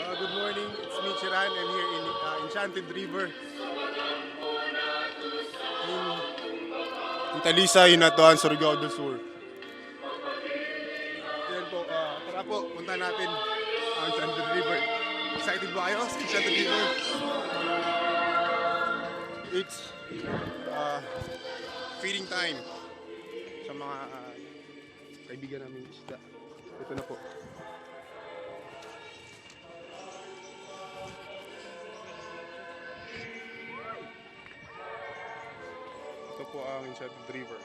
Good morning, it's me Chiran. I'm here in Enchanted River. In Talisay, Hinatuan, Surigao del Sur. Yan po, tara po, punta natin ang Enchanted River. Excited ba kayo sa Enchanted River? It's feeding time sa mga kaibigan namin isda. Ito na po. Ito po ang Enchanted River.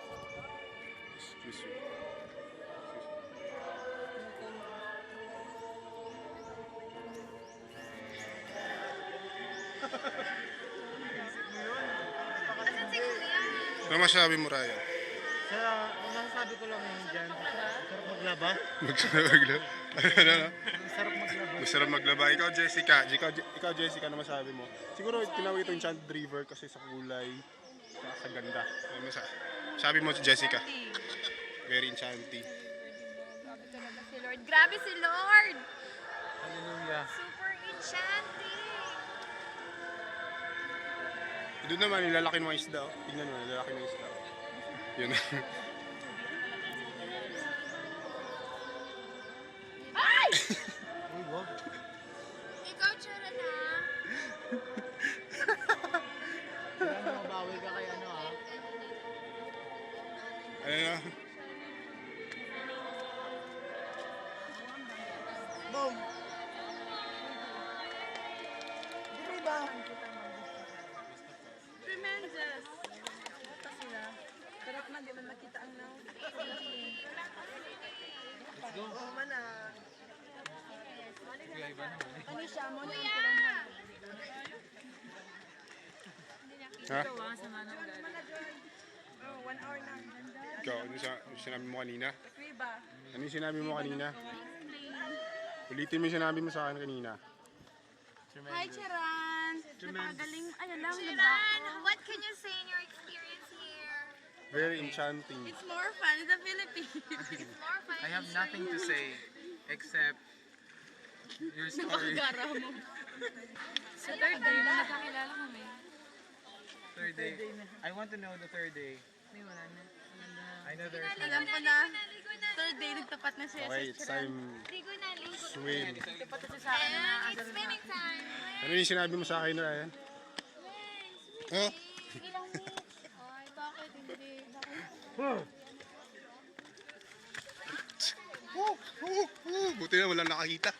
Excuse me. Ano masabi mo, Ryan? Masasabi ko lang yun dyan. Sarap maglaba. Ano? Sarap maglaba. Masarap maglaba. Ikaw, Jessica, ano masabi mo? Siguro tinawag ito Enchanted River kasi sa kulay, sa ganda. Ano sabi mo, Jessica? Very enchanting. Grabe talaga si Lord. Grabe si Lord! Hallelujah. Super enchanting! Doon naman, nilalaki ng mga isda. Oh. Tingnan mo, nilalaki ng isda. Yun. Ay! Uy, wag. Ikaw, tsura na. Kailangan mabawi ka kay ano ah. Ano na? Boom! Di ba? Tremendous! Ito sila. Sarap na, di man makita ang now. Let's go. Oo man na. Kuya Ivan naman eh. Ano siya mo? Kuya! Ha? Oh, 1 hour na. Ikaw, ano sinabi mo kanina? Iba. Ano yung sinabi mo kanina? Ulitin mo yung sinabi mo sa akin kanina. Hi, Chiran! Napakagaling. Ano lang, Chiran, what can you say in your experience here? Very enchanting. It's more fun in the Philippines. It's more fun. I have nothing to say except your story. Napakagara mo. Sa third day na nakakilala kami. Third day. I want to know the third day. May wala na. I know there's Alam ko na, third day nagtapat na siya Okay, sa it's Chiran. time Ligo na, ligo. swim. Tapat na siya sa akin na It's swimming time. Ano yung sinabi mo sa akin, Ryan? Huh? Ilang minutes? Ay, bakit hindi? Buti na walang nakakita.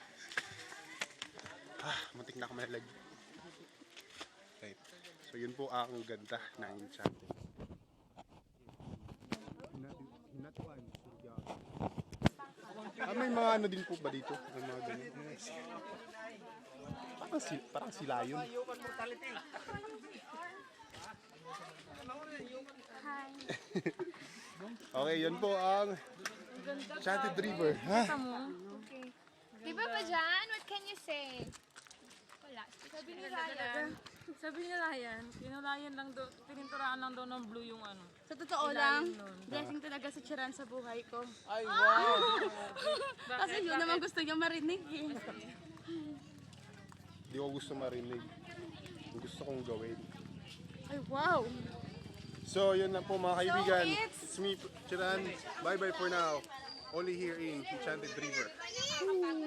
Matik na ako malag. Okay. So yun po ang ganda ng Enchanted. Hinatuan, Surigao. May mga ano din po ba dito? May mga ganyan. Parang sila yun. Okay, yan po ang Enchanted River. Ha? Okay. Di ba ba dyan? What can you say? Wala. Sabi ni Ryan, pinulayan lang daw, pininturahan lang daw ng blue yung ano. Sa totoo lang, Ilalim nun. blessing talaga si Chiran sa buhay ko. Ay, wow! Kasi yun naman gusto niya marinig eh. Hindi ko gusto marinig. Yung gusto kong gawin. Ay, wow! So, yun lang po mga kaibigan. it's- It's me, Chiran. Bye-bye for now. Only here in Enchanted River.